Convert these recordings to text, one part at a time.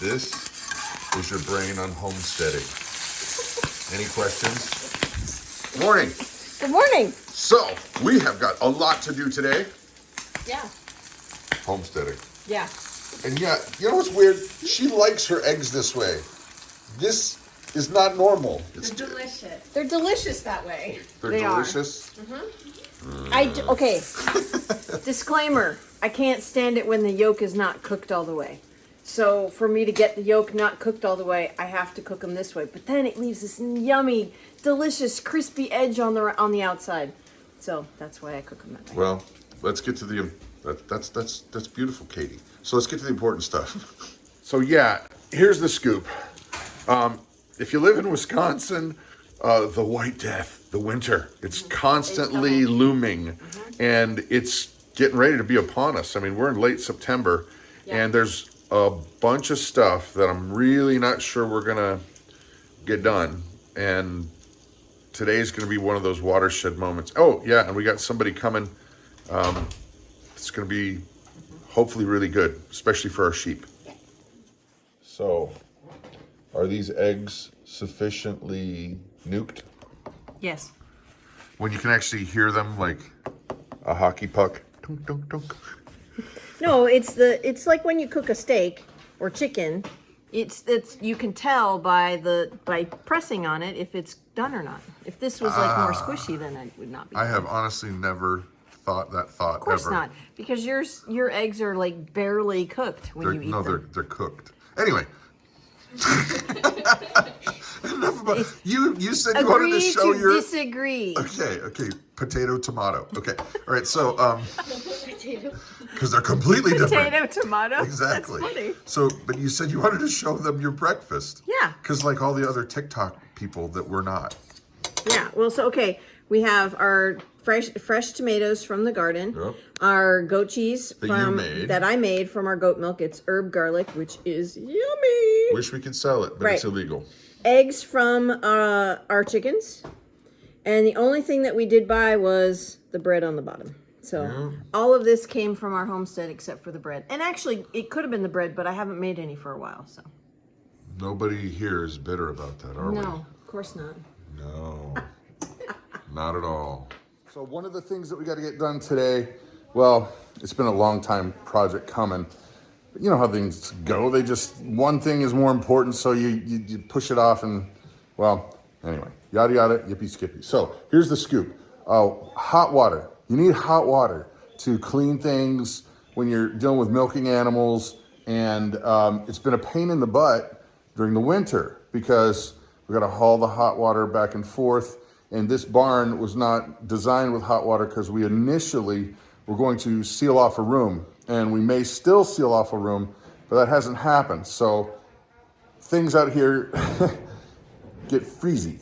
This is your brain on homesteading. Any questions? Morning. Good morning. So, we have got a lot to do today. Yeah. Homesteading. Yeah. And yeah, you know what's weird? She likes her eggs this way. This is not normal. They're delicious. They're delicious that way. They're They are. delicious. Okay. Disclaimer. I can't stand it when the yolk is not cooked all the way. So for me to get the yolk not cooked all the way, I have to cook them this way. But then it leaves this yummy, delicious, crispy edge on the outside. So that's why I cook them that way. Well, let's get to the that's beautiful, Katie. So let's get to the important stuff. So yeah, here's the scoop. If you live in Wisconsin, the White Death, the winter, it's constantly looming, and it's getting ready to be upon us. I mean, we're in late September, and there's a bunch of stuff that I'm really not sure we're gonna get done, and today's gonna be one of those watershed moments. Oh yeah, and we got somebody coming. It's gonna be hopefully really good, especially for our sheep. So, are these eggs sufficiently nuked? Yes. When you can actually hear them like a hockey puck? Dunk, dunk, dunk. No, it's like when you cook a steak or chicken. It's you can tell by pressing on it if it's done or not. If this was like more squishy, then it would not be. I have honestly never thought that thought. Of course ever. not, because your eggs are like barely cooked when you eat them. They're cooked. Anyway. Enough about you said you wanted to show your disagree. Okay. Potato, tomato. Okay. All right. So Potato. because they're completely different. Potato, tomato. Exactly. That's funny. So, but you said you wanted to show them your breakfast. Yeah. Because like all the other TikTok people that we're not. Yeah. Well, so okay, we have our fresh tomatoes from the garden. Yep. Our goat cheese that I made from our goat milk. It's herb garlic, which is yummy. Wish we could sell it, but it's illegal. Eggs from our chickens. And the only thing that we did buy was the bread on the bottom. So all of this came from our homestead except for the bread. And actually, it could have been the bread, but I haven't made any for a while. So Nobody here is bitter about that, are we? no, of course not. No, not at all. So one of the things that we got to get done today, well, it's been a long time project coming. But you know how things go. They just, one thing is more important, so you push it off and, well, anyway, yada, yada, yippee skippy. So here's the scoop. Hot water. You need hot water to clean things when you're dealing with milking animals. And it's been a pain in the butt during the winter because we got to haul the hot water back and forth. And this barn was not designed with hot water because we initially were going to seal off a room. And we may still seal off a room, but that hasn't happened. So things out here get freezy.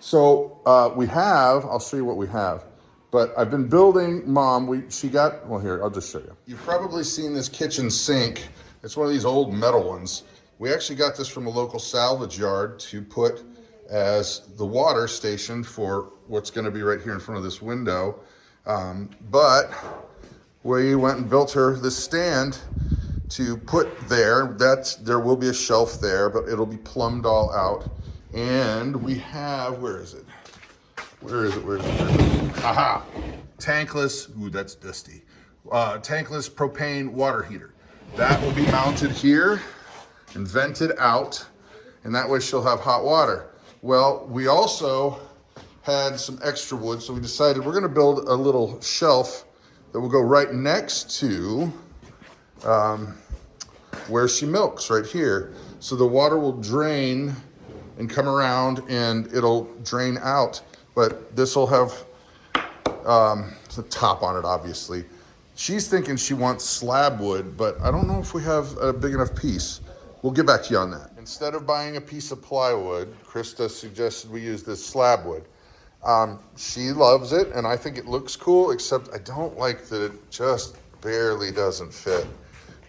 So I'll show you what we have. But I've been building, here, I'll just show you. You've probably seen this kitchen sink. It's one of these old metal ones. We actually got this from a local salvage yard to put as the water station for what's gonna be right here in front of this window. But we went and built her this stand to put there. There will be a shelf there, but it'll be plumbed all out. And we have, where is it? Aha! Tankless, ooh, that's dusty. Tankless propane water heater. That will be mounted here and vented out, and that way she'll have hot water. Well, we also had some extra wood, so we decided we're gonna build a little shelf that will go right next to where she milks, right here. So the water will drain and come around and it'll drain out. But this will have the top on it, obviously. She's thinking she wants slab wood, but I don't know if we have a big enough piece. We'll get back to you on that. Instead of buying a piece of plywood, Christa suggested we use this slab wood. She loves it, and I think it looks cool, except I don't like that it just barely doesn't fit.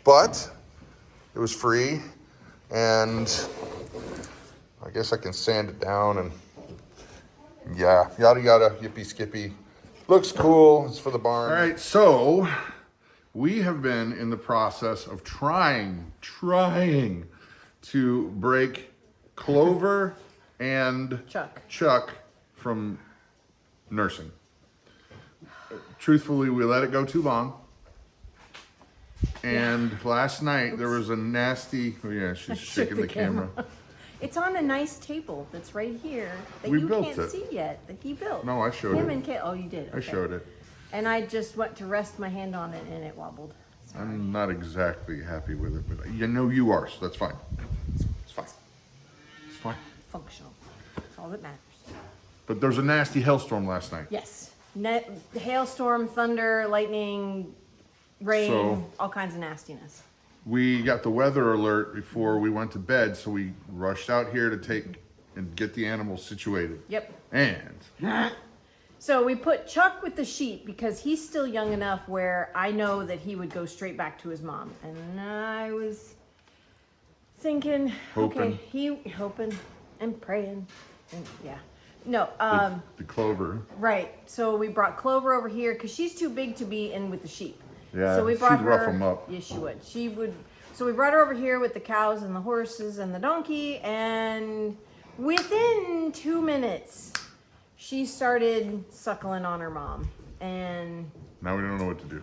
But it was free, and I guess I can sand it down and yeah, yada yada, yippee skippy. Looks cool, it's for the barn. All right, so We have been in the process of trying to break Clover and Chuck from nursing. Truthfully, we let it go too long. And last night there was a nasty, oh yeah, she's shaking the camera. It's on a nice table that's right here that you can't see yet, that he built. No, I showed it. Him and Kay, oh, you did. I showed it. And I just went to rest my hand on it and it wobbled. Sorry. I'm not exactly happy with it, but you know you are, so that's fine. It's fine. It's fine. Functional. That's all that matters. But there was a nasty hailstorm last night. Yes. Hailstorm, thunder, lightning, rain, all kinds of nastiness. We got the weather alert before we went to bed, so we rushed out here to take and get the animals situated. Yep. And so we put Chuck with the sheep because he's still young enough where I know that he would go straight back to his mom. And I was thinking, hoping and praying. And yeah. No. The Clover. Right. So we brought Clover over here because she's too big to be in with the sheep. Yeah, so we brought she'd her, rough them up. Yes, she would. She would. So we brought her over here with the cows and the horses and the donkey, and within 2 minutes, she started suckling on her mom, and now we don't know what to do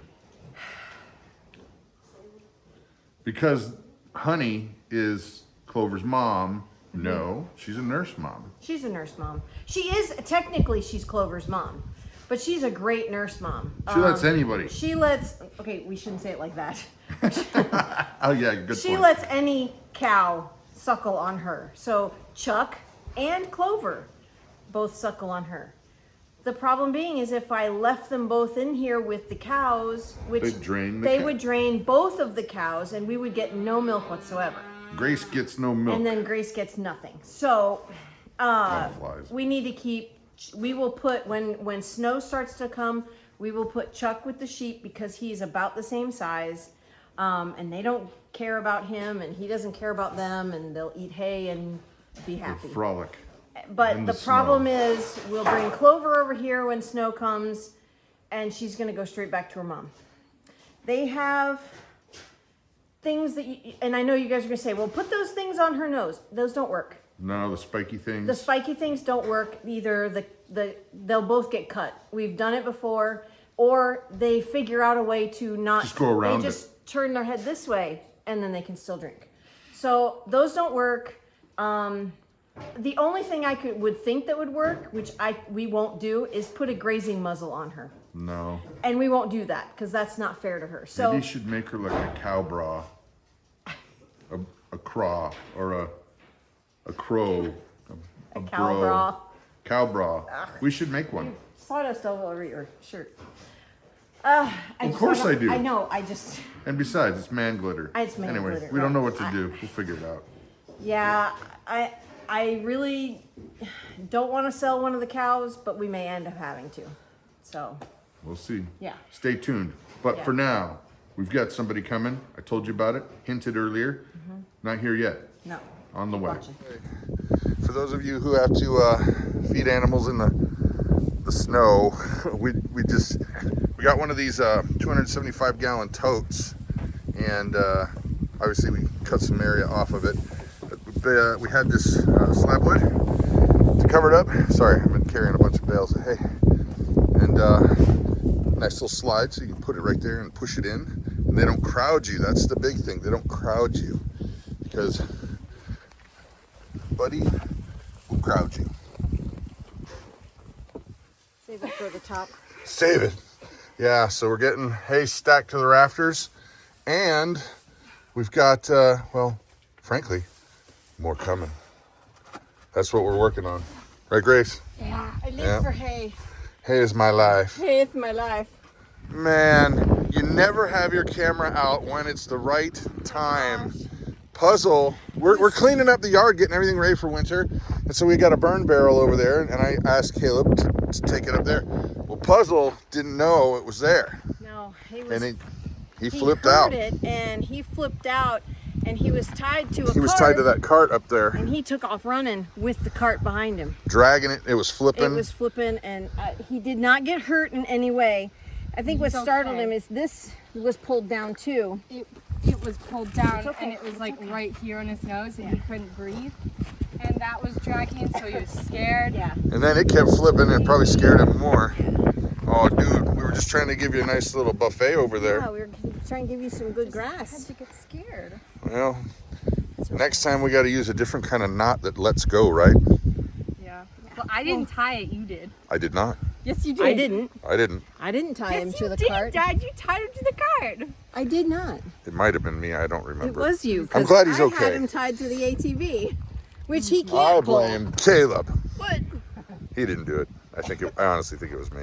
because Honey is Clover's mom. No, she's a nurse mom. She's a nurse mom. She is technically she's Clover's mom. But she's a great nurse mom. She lets anybody. She lets, okay, we shouldn't say it like that. Oh yeah, good She point. lets any cow suckle on her. So Chuck and Clover both suckle on her. The problem being is if I left them both in here with the cows, which they would drain both of the cows and we would get no milk whatsoever. Grace gets no milk. And then Grace gets nothing. So we need to keep, we will put, when snow starts to come, we will put Chuck with the sheep because he's about the same size. And they don't care about him and he doesn't care about them and they'll eat hay and be happy. Frolic. But the problem is we'll bring Clover over here when snow comes and she's going to go straight back to her mom. They have things that and I know you guys are going to say, well, put those things on her nose. Those don't work. No, the spiky things. The spiky things don't work either. They'll both get cut. We've done it before, or they figure out a way to not just go around. They just turn their head this way, and then they can still drink. So those don't work. The only thing I would think that would work, which we won't do, is put a grazing muzzle on her. No. And we won't do that because that's not fair to her. So maybe you should make her like a cow bra, a craw, or a crow, a cow bra. Cow bra. We should make one. Sawdust all over your shirt. Of course I do. I know. I just. And besides, it's man glitter. It's man anyway, glitter. We don't know what to do. We'll figure it out. Yeah, I really don't want to sell one of the cows, but we may end up having to. So. We'll see. Yeah. Stay tuned. But for now, we've got somebody coming. I told you about it. Hinted earlier. Mm-hmm. Not here yet. No. On the way. For those of you who have to feed animals in the snow, we got one of these 275 gallon totes, and obviously we cut some area off of it. But we had this slab wood to cover it up. Sorry, I've been carrying a bunch of bales of hay, and nice little slide, so you can put it right there and push it in, and they don't crowd you. That's the big thing. They don't crowd you because Buddy will crowd you. Save it for the top. Save it. Yeah, so we're getting hay stacked to the rafters, and we've got, well, frankly, more coming. That's what we're working on. Right, Grace? Yeah, I live for hay. Hay is my life. Hay is my life. Man, you never have your camera out when it's the right time. Puzzle, we're cleaning up the yard, getting everything ready for winter, and so we got a burn barrel over there, and I asked Caleb to take it up there. Well, Puzzle didn't know it was there. No, he was. And he flipped out. He heard it, and he flipped out, and he was tied to a cart. He was tied to that cart up there. And he took off running with the cart behind him. Dragging it, it was flipping. It was flipping, and he did not get hurt in any way. I think what startled him is this was pulled down too. It was pulled down, okay. and it was like right here on his nose, and he couldn't breathe. And that was dragging, so he was scared. Yeah. And then it kept flipping and it probably scared him more. Oh, dude, we were just trying to give you a nice little buffet over there. Yeah, we were trying to give you some good grass. Had to get scared. Well, next time we got to use a different kind of knot that lets go, right? Yeah. Well, I didn't tie it. You did. I did not. Yes, you did. I didn't. I didn't. I didn't tie him Yes, to you the did, cart. Dad. You tied him to the cart. I did not. It might have been me. I don't It remember. was you. I'm 'cause glad he's I okay. had him tied to the ATV, which he I can't pull. blame Caleb. What? He didn't do it. I honestly think it was me.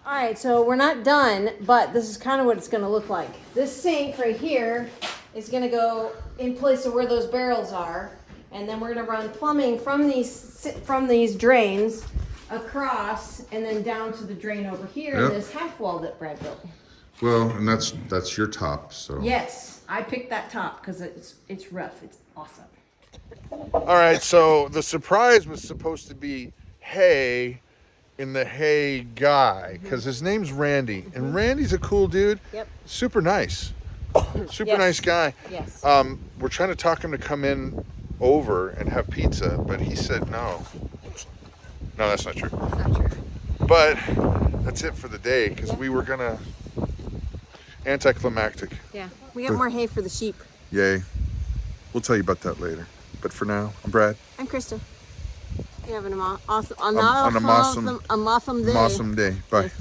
All right, so we're not done, but this is kind of what it's going to look like. This sink right here is going to go in place of where those barrels are, and then we're going to run plumbing from these drains across and then down to the drain over here Yep. in this half wall that Brad built. Well, and that's your top, so. Yes, I picked that top because it's rough. It's awesome. All right, so the surprise was supposed to be hay in the hay guy, because his name's Randy, and Randy's a cool dude. Yep. Super nice. Super Yes. nice guy. Yes. We're trying to talk him to come in over and have pizza, but he said no. No, that's not true. That's not true. But that's it for the day, because we were gonna anticlimactic. Yeah, we got more hay for the sheep. Yay. We'll tell you about that later. But for now, I'm Brad. I'm Krista. You're having an awesome, an awesome day. day. Bye.